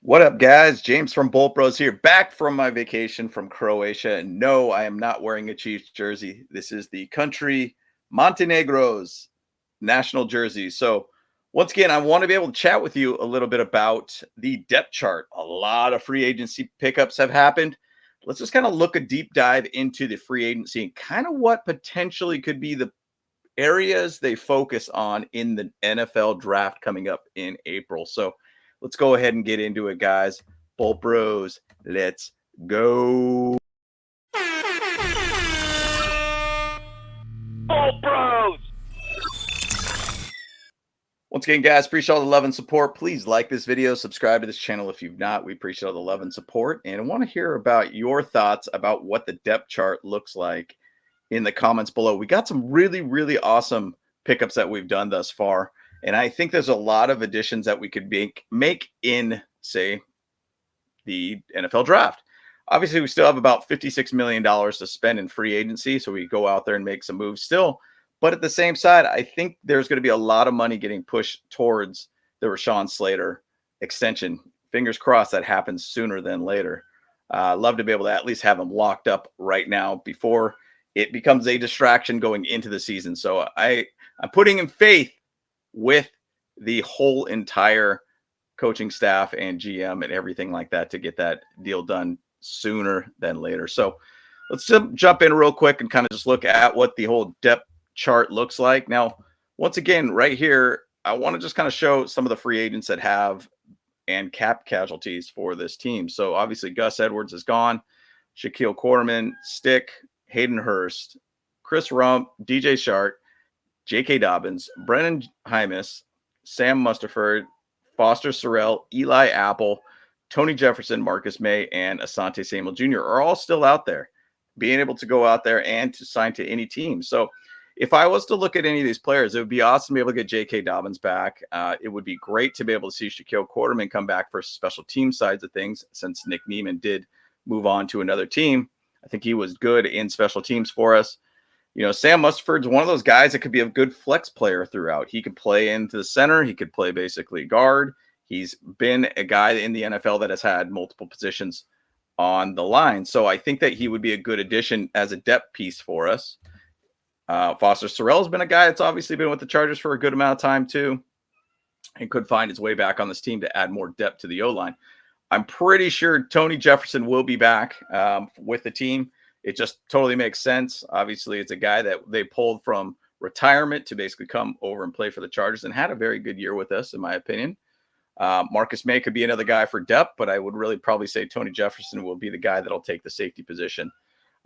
What up, guys? James from Bolt Bros here, back from my vacation from Croatia. And no, I am not wearing a Chiefs jersey. This is the country Montenegro's national jersey. So, once again, I want to be able to chat with you a little bit about the depth chart. A lot of free agency pickups have happened. Let's just kind of look a deep dive into the free agency and kind of what potentially could be the areas they focus on in the NFL draft coming up in April. So let's go ahead and get into it, guys. Bolt Bros, let's go. Bolt Bros! Once again, guys, appreciate all the love and support. Please like this video, subscribe to this channel if you've not. We appreciate all the love and support. And I want to hear about your thoughts about what the depth chart looks like in the comments below. We got some really awesome pickups that we've done thus far. And I think there's a lot of additions that we could make in, say, the NFL draft. Obviously, we still have about $56 million to spend in free agency. So we go out there and make some moves still. But at the same side, I think there's going to be a lot of money getting pushed towards the Rashawn Slater extension. Fingers crossed that happens sooner than later. Love to be able to at least have him locked up right now before it becomes a distraction going into the season. So I'm putting in faith with the whole entire coaching staff and GM and everything like that to get that deal done sooner than later. So let's jump in real quick and kind of just look at what the whole depth chart looks like. Now, once again, right here, I want to just kind of show some of the free agents that have and cap casualties for this team. So obviously Gus Edwards is gone, Shaquille Quarterman, Stick, Hayden Hurst, Chris Rump, DJ Shark, J.K. Dobbins, Brennan Hymus, Sam Mustaford, Foster Sorrell, Eli Apple, Tony Jefferson, Marcus May, and Asante Samuel Jr. are all still out there, being able to go out there and to sign to any team. So if I was to look at any of these players, it would be awesome to be able to get J.K. Dobbins back. It would be great to be able to see Shaquille Quarterman come back for special team sides of things, since Nick Neiman did move on to another team. I think he was good in special teams for us. You know, Sam Mustaford's one of those guys that could be a good flex player throughout. He could play into the center. He could play basically guard. He's been a guy in the NFL that has had multiple positions on the line. So I think that he would be a good addition as a depth piece for us. Foster Sorrell has been a guy that's obviously been with the Chargers for a good amount of time too, and could find his way back on this team to add more depth to the O-line. I'm pretty sure Tony Jefferson will be back with the team. It just totally makes sense. Obviously, it's a guy that they pulled from retirement to basically come over and play for the Chargers and had a very good year with us, in my opinion. Marcus May could be another guy for depth, but I would really probably say Tony Jefferson will be the guy that'll take the safety position.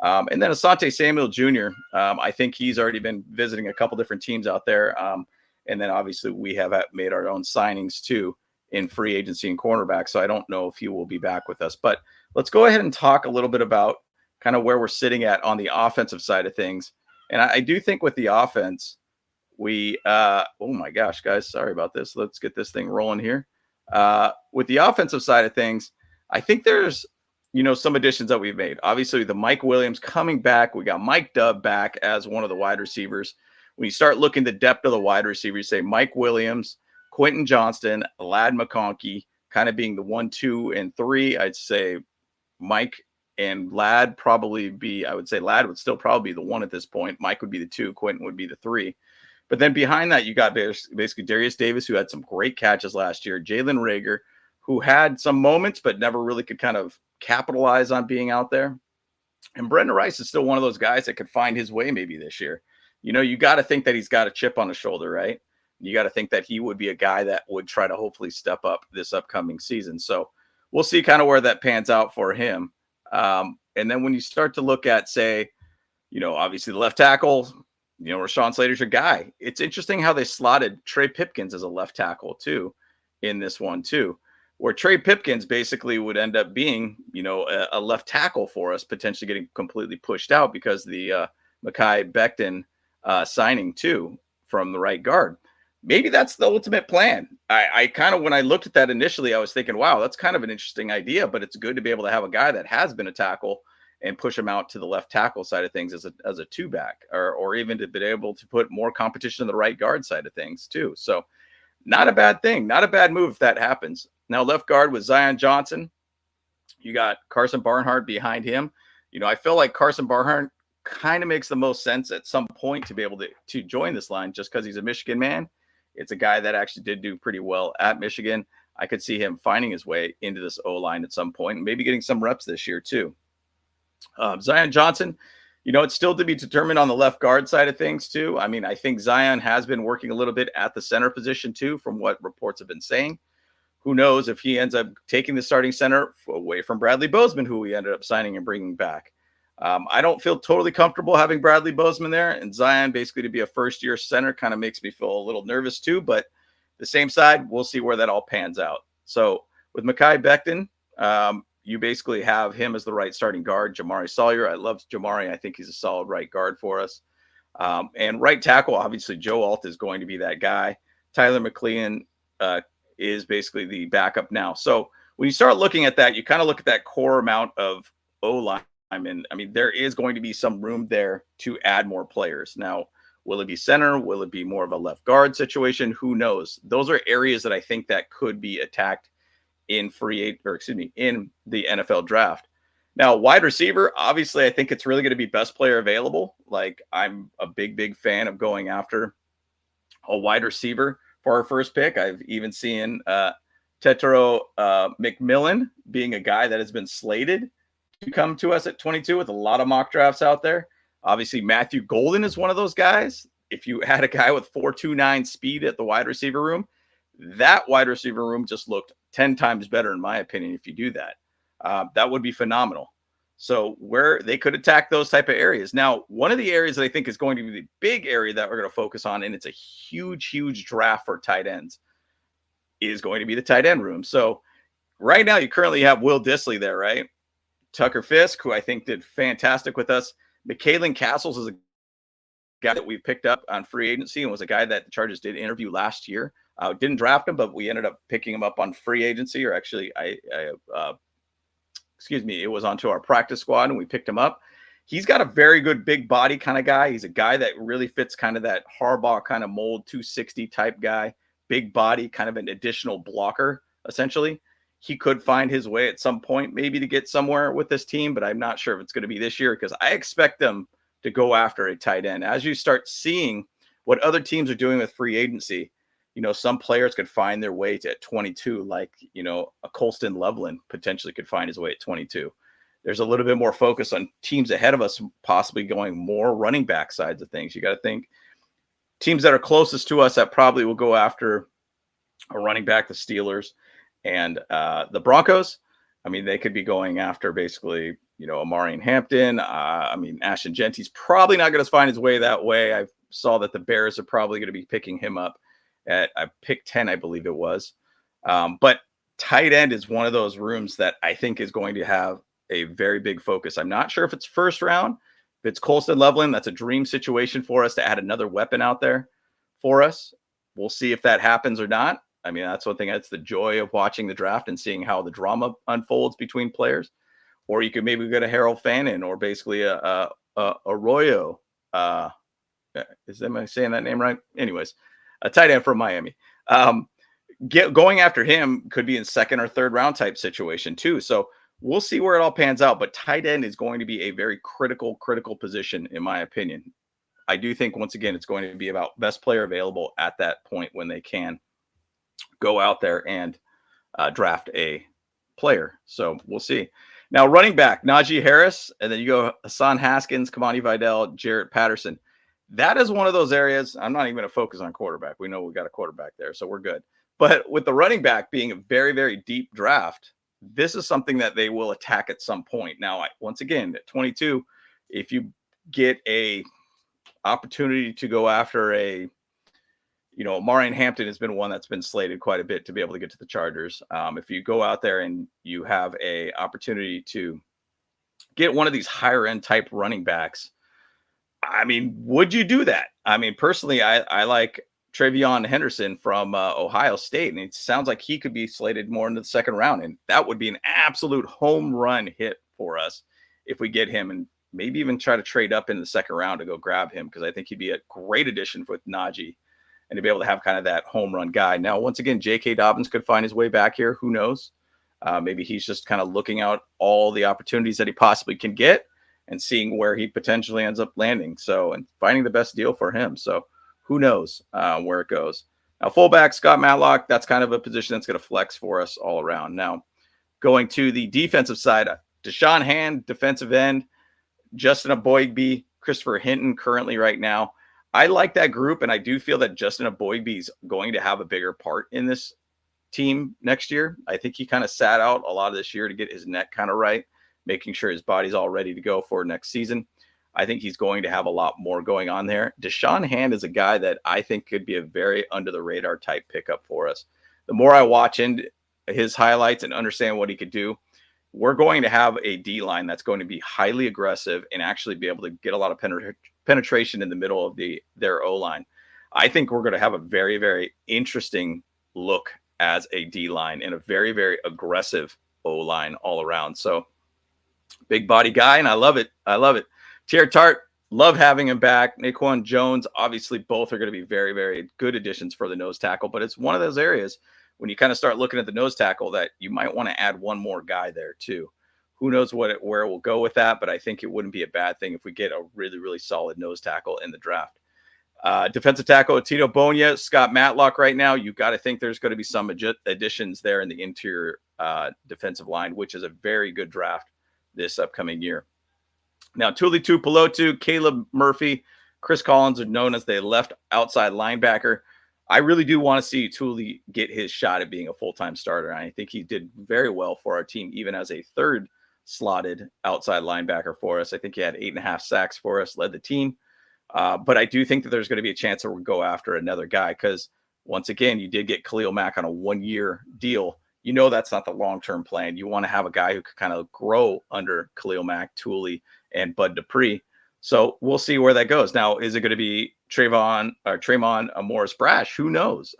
And then Asante Samuel Jr., I think he's already been visiting a couple different teams out there. And then obviously we have made our own signings too in free agency and cornerback. So I don't know if he will be back with us. But let's go ahead and talk a little bit about kind of where we're sitting at on the offensive side of things. And I do think with the offense, we oh my gosh, guys, sorry about this. Let's get this thing rolling here. With the offensive side of things, I think there's some additions that we've made. Obviously, the Mike Williams coming back. We got Mike Dubb back as one of the wide receivers. When you start looking the depth of the wide receivers, say Mike Williams, Quentin Johnston, Ladd McConkey, kind of being the 1, 2, and 3. I'd say Mike and Ladd I would say Ladd would still probably be the 1 at this point. Mike would be the 2, Quentin would be the 3. But then behind that, you got basically Darius Davis, who had some great catches last year, Jalen Reagor, who had some moments but never really could kind of capitalize on being out there. And Brendan Rice is still one of those guys that could find his way maybe this year. You got to think that he's got a chip on his shoulder, right? You got to think that he would be a guy that would try to hopefully step up this upcoming season. So we'll see kind of where that pans out for him. And then when you start to look at, say, obviously the left tackle, Rashawn Slater's your guy. It's interesting how they slotted Trey Pipkins as a left tackle too in this one too, where Trey Pipkins basically would end up being, a left tackle for us, potentially getting completely pushed out because the Mekhi Becton signing too from the right guard. Maybe that's the ultimate plan. I kind of, when I looked at that initially, I was thinking, wow, that's kind of an interesting idea, but it's good to be able to have a guy that has been a tackle and push him out to the left tackle side of things as a two back, or even to be able to put more competition on the right guard side of things too. So not a bad thing, not a bad move if that happens. Now, left guard with Zion Johnson. You got Carson Barnhart behind him. I feel like Carson Barnhart kind of makes the most sense at some point to be able to join this line just because he's a Michigan man. It's a guy that actually did do pretty well at Michigan. I could see him finding his way into this O-line at some point and maybe getting some reps this year too. Zion Johnson, it's still to be determined on the left guard side of things too. I mean, I think Zion has been working a little bit at the center position too, from what reports have been saying. Who knows if he ends up taking the starting center away from Bradley Bozeman, who we ended up signing and bringing back. I don't feel totally comfortable having Bradley Bozeman there, and Zion basically to be a first-year center kind of makes me feel a little nervous too. But the same side, we'll see where that all pans out. So with Mekhi Becton, you basically have him as the right starting guard. Jamari Sawyer, I love Jamari. I think he's a solid right guard for us. And right tackle, obviously, Joe Alt is going to be that guy. Tyler McLean is basically the backup now. So when you start looking at that, you kind of look at that core amount of O-line. I mean, there is going to be some room there to add more players. Now, will it be center? Will it be more of a left guard situation? Who knows? Those are areas that I think that could be attacked in in the NFL draft. Now, wide receiver, obviously, I think it's really going to be best player available. Like, I'm a big fan of going after a wide receiver for our first pick. I've even seen Tetero McMillan being a guy that has been slated to come to us at 22 with a lot of mock drafts out there. Obviously, Matthew Golden is one of those guys. If you had a guy with 4.29 speed at the wide receiver room, that wide receiver room just looked 10 times better, in my opinion, if you do that. That would be phenomenal. So where they could attack those type of areas. Now, one of the areas that I think is going to be the big area that we're going to focus on, and it's a huge draft for tight ends, is going to be the tight end room. So right now you currently have Will Dissly there, right? Tucker Fisk, who I think did fantastic with us. McKalen Castles is a guy that we picked up on free agency and was a guy that the Chargers did interview last year. Didn't draft him, but we ended up picking him up on free agency, or actually it was onto our practice squad and we picked him up. He's got a very good big body kind of guy. He's a guy that really fits kind of that Harbaugh kind of mold, 260 type guy, big body, kind of an additional blocker, essentially. He could find his way at some point, maybe to get somewhere with this team, but I'm not sure if it's going to be this year because I expect them to go after a tight end. As you start seeing what other teams are doing with free agency, some players could find their way to at 22, like, a Colston Loveland potentially could find his way at 22. There's a little bit more focus on teams ahead of us, possibly going more running back sides of things. You got to think teams that are closest to us that probably will go after a running back, the Steelers and the Broncos. I mean, they could be going after basically, Amari Hampton. Ashton Genty's probably not going to find his way that way. I saw that the Bears are probably going to be picking him up at pick 10, I believe it was. But tight end is one of those rooms that I think is going to have a very big focus. I'm not sure if it's first round. If it's Colston Loveland, that's a dream situation for us to add another weapon out there for us. We'll see if that happens or not. I mean, that's one thing. That's the joy of watching the draft and seeing how the drama unfolds between players. Or you could maybe go to Harold Fannin or basically a Arroyo. Am I saying that name right? Anyways, a tight end from Miami. Going after him could be in second or third round type situation too. So we'll see where it all pans out. But tight end is going to be a very critical position, in my opinion. I do think, once again, it's going to be about best player available at that point when they can go out there and draft a player. So we'll see. Now, running back, Najee Harris, and then you go Hassan Haskins, Kamani Vidal, Jarrett Patterson. That is one of those areas. I'm not even going to focus on quarterback. We know we got a quarterback there, so we're good. But with the running back being a very, very deep draft, this is something that they will attack at some point. Now, once again, at 22, if you get a opportunity to go after Amari Hampton has been one that's been slated quite a bit to be able to get to the Chargers. If you go out there and you have a opportunity to get one of these higher end type running backs, I mean, would you do that? I mean, personally, I like Travion Henderson from Ohio State, and it sounds like he could be slated more into the second round, and that would be an absolute home run hit for us if we get him, and maybe even try to trade up in the second round to go grab him, because I think he'd be a great addition with Najee and to be able to have kind of that home run guy. Now, once again, J.K. Dobbins could find his way back here. Who knows? Maybe he's just kind of looking out all the opportunities that he possibly can get and seeing where he potentially ends up landing. So, and finding the best deal for him. So, who knows where it goes. Now, fullback, Scott Matlock, that's kind of a position that's going to flex for us all around. Now, going to the defensive side, Deshaun Hand, defensive end, Justin Aboigbe, Christopher Hinton currently right now. I like that group, and I do feel that Justin Aboigbe is going to have a bigger part in this team next year. I think he kind of sat out a lot of this year to get his neck kind of right, making sure his body's all ready to go for next season. I think he's going to have a lot more going on there. Deshaun Hand is a guy that I think could be a very under the radar type pickup for us. The more I watch into his highlights and understand what he could do, we're going to have a D line that's going to be highly aggressive and actually be able to get a lot of penetration in the middle of their O line. I think we're going to have a very, very interesting look as a D line and a very, very aggressive O line all around. So big body guy, and I love it. I love it. Tier Tart, love having him back. Naquan Jones, obviously both are going to be very, very good additions for the nose tackle, but it's one of those areas when you kind of start looking at the nose tackle that you might want to add one more guy there too. Who knows where it will go with that, but I think it wouldn't be a bad thing if we get a really, really solid nose tackle in the draft. Defensive tackle, Tito Bonia, Scott Matlock right now. You got to think there's going to be some additions there in the interior defensive line, which is a very good draft this upcoming year. Now, Tuli Tuipulotu, Caleb Murphy, Chris Collins are known as the left outside linebacker. I really do want to see Tuli get his shot at being a full-time starter. I think he did very well for our team, even as a third slotted outside linebacker for us. I think he had 8.5 sacks for us, led the team. But I do think that there's going to be a chance that we'll go after another guy because, once again, you did get Khalil Mack on a one-year deal. You know that's not the long-term plan. You want to have a guy who could kind of grow under Khalil Mack, Tuli, and Bud Dupree. So we'll see where that goes. Now, is it going to be Tremon Morris Brash? Who knows?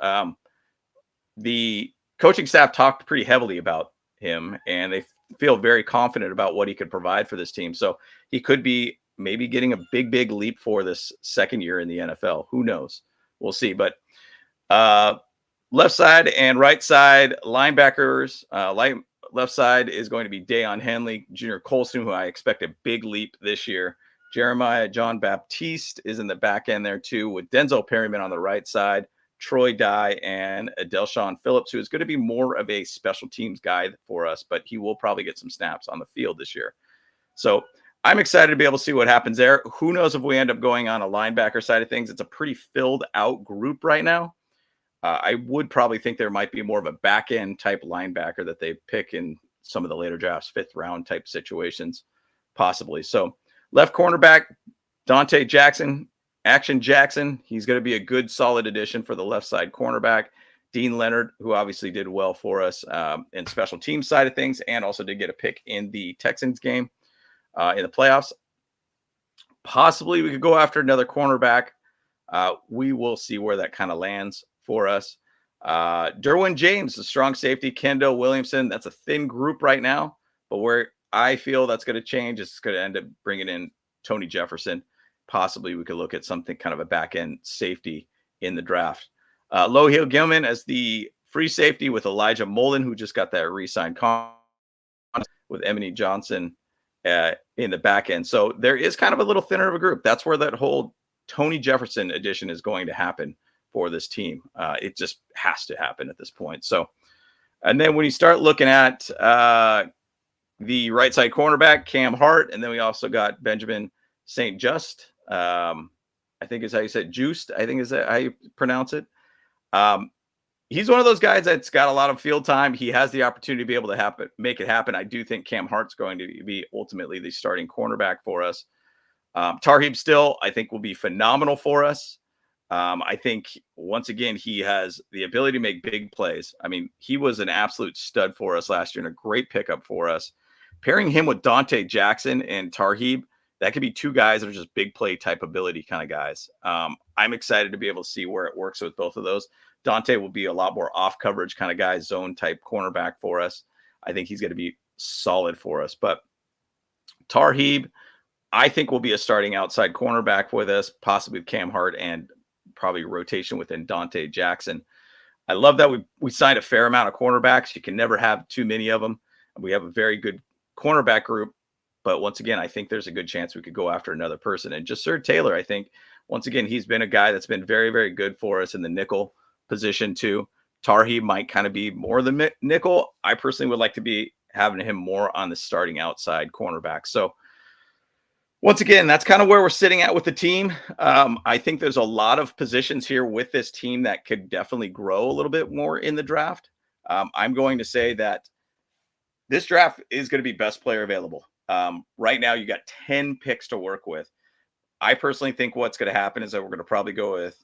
The coaching staff talked pretty heavily about him, and they feel very confident about what he could provide for this team. So he could be maybe getting a big, big leap for this second year in the NFL. Who knows? We'll see. But left side and right side linebackers, left side is going to be Deion Henley, Junior Colston, who I expect a big leap this year. Jeremiah John Baptiste is in the back end there too, with Denzel Perryman on the right side, Troy Dye, and Adelshawn Phillips, who is going to be more of a special teams guy for us, but he will probably get some snaps on the field this year. So I'm excited to be able to see what happens there. Who knows if we end up going on a linebacker side of things. It's a pretty filled out group right now. I would probably think there might be more of a back end type linebacker that they pick in some of the later drafts, 5th round type situations, possibly. So left cornerback, Dante Jackson, Action Jackson. He's going to be a good, solid addition for the left side cornerback. Dean Leonard, who obviously did well for us in special team side of things, and also did get a pick in the Texans game in the playoffs. Possibly we could go after another cornerback. We will see where that kind of lands for us. Derwin James, the strong safety, Kendall Williamson. That's a thin group right now, but where I feel that's going to change is going to end up bringing in Tony Jefferson. Possibly we could look at something kind of a back end safety in the draft. Lohil Gilman as the free safety with Elijah Molden, who just got that re-signed contract with Emily Johnson in the back end. So there is kind of a little thinner of a group. That's where that whole Tony Jefferson addition is going to happen for this team. It just has to happen at this point. So, and then when you start looking at the right side cornerback, Cam Hart, and then we also got Benjamin St. Just, I think is how you said Juiced, I think is that how you pronounce it. He's one of those guys that's got a lot of field time. He has the opportunity to be able to make it happen. I do think Cam Hart's going to be ultimately the starting cornerback for us. Tarheeb Still, I think, will be phenomenal for us. I think, once again, he has the ability to make big plays. I mean, he was an absolute stud for us last year and a great pickup for us. Pairing him with Dante Jackson and Tarheeb, that could be two guys that are just big play type ability kind of guys. I'm excited to be able to see where it works with both of those. Dante will be a lot more off coverage kind of guy, zone type cornerback for us. I think he's going to be solid for us. But Tarheeb, I think, will be a starting outside cornerback with us, possibly with Cam Hart and probably rotation within Dante Jackson. I love that we signed a fair amount of cornerbacks. You can never have too many of them. We have a very good cornerback group. But once again, I think there's a good chance we could go after another person. And just Sir Taylor, I think, once again, he's been a guy that's been very, very good for us in the nickel position too. Tarhi might kind of be more the nickel. I personally would like to be having him more on the starting outside cornerback. So once again, that's kind of where we're sitting at with the team. I think there's a lot of positions here with this team that could definitely grow a little bit more in the draft. I'm going to say that this draft is going to be best player available. Right now, you got 10 picks to work with. I personally think what's going to happen is that we're going to probably go with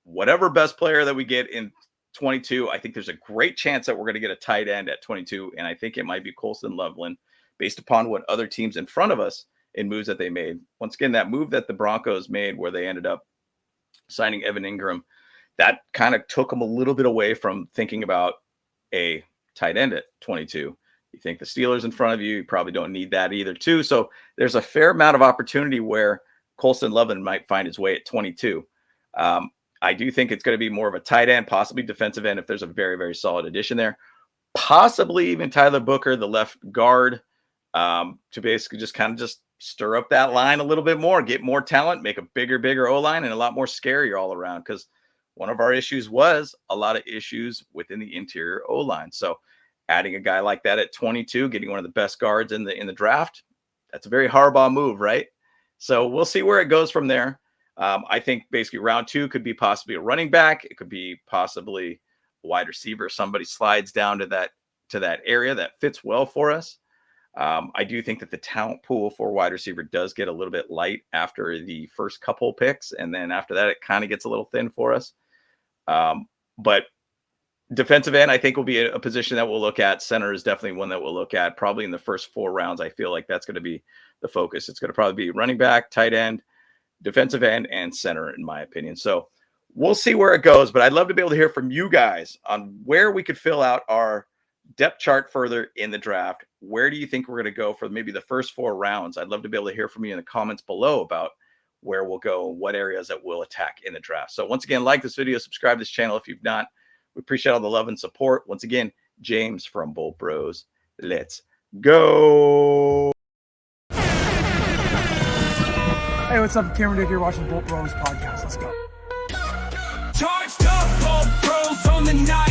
whatever best player that we get in 22. I think there's a great chance that we're going to get a tight end at 22, and I think it might be Colston Loveland based upon what other teams in front of us in moves that they made. Once again, that move that the Broncos made where they ended up signing Evan Ingram, that kind of took them a little bit away from thinking about a tight end at 22. You think the Steelers in front of you, you probably don't need that either too. So there's a fair amount of opportunity where Colston Loveland might find his way at 22. I do think it's going to be more of a tight end, possibly defensive end if there's a very, very solid addition there. Possibly even Tyler Booker, the left guard, to basically just kind of just stir up that line a little bit more, get more talent, make a bigger O-line, and a lot more scarier all around. Because one of our issues was a lot of issues within the interior O-line. So adding a guy like that at 22, getting one of the best guards in the draft, that's a very Harbaugh move, right? So we'll see where it goes from there. I think basically round 2 could be possibly a running back. It could be possibly a wide receiver. Somebody slides down to that area that fits well for us. I do think that the talent pool for wide receiver does get a little bit light after the first couple picks. And then after that, it kind of gets a little thin for us. But defensive end, I think, will be a position that we'll look at. Center is definitely one that we'll look at probably in the first 4 rounds. I feel like that's going to be the focus. It's going to probably be running back, tight end, defensive end, and center, in my opinion. So we'll see where it goes, but I'd love to be able to hear from you guys on where we could fill out our depth chart further in the draft. Where do you think we're going to go for maybe the first 4 rounds? I'd love to be able to hear from you in the comments below about where we'll go, what areas that we'll attack in the draft. So once again, like this video, subscribe to this channel if you've not. We appreciate all the love and support. Once again, James from Bolt Bros. Let's go. Hey, what's up? Cameron Dick here watching Bolt Bros podcast. Let's go. Charged up, Bolt Bros on the night.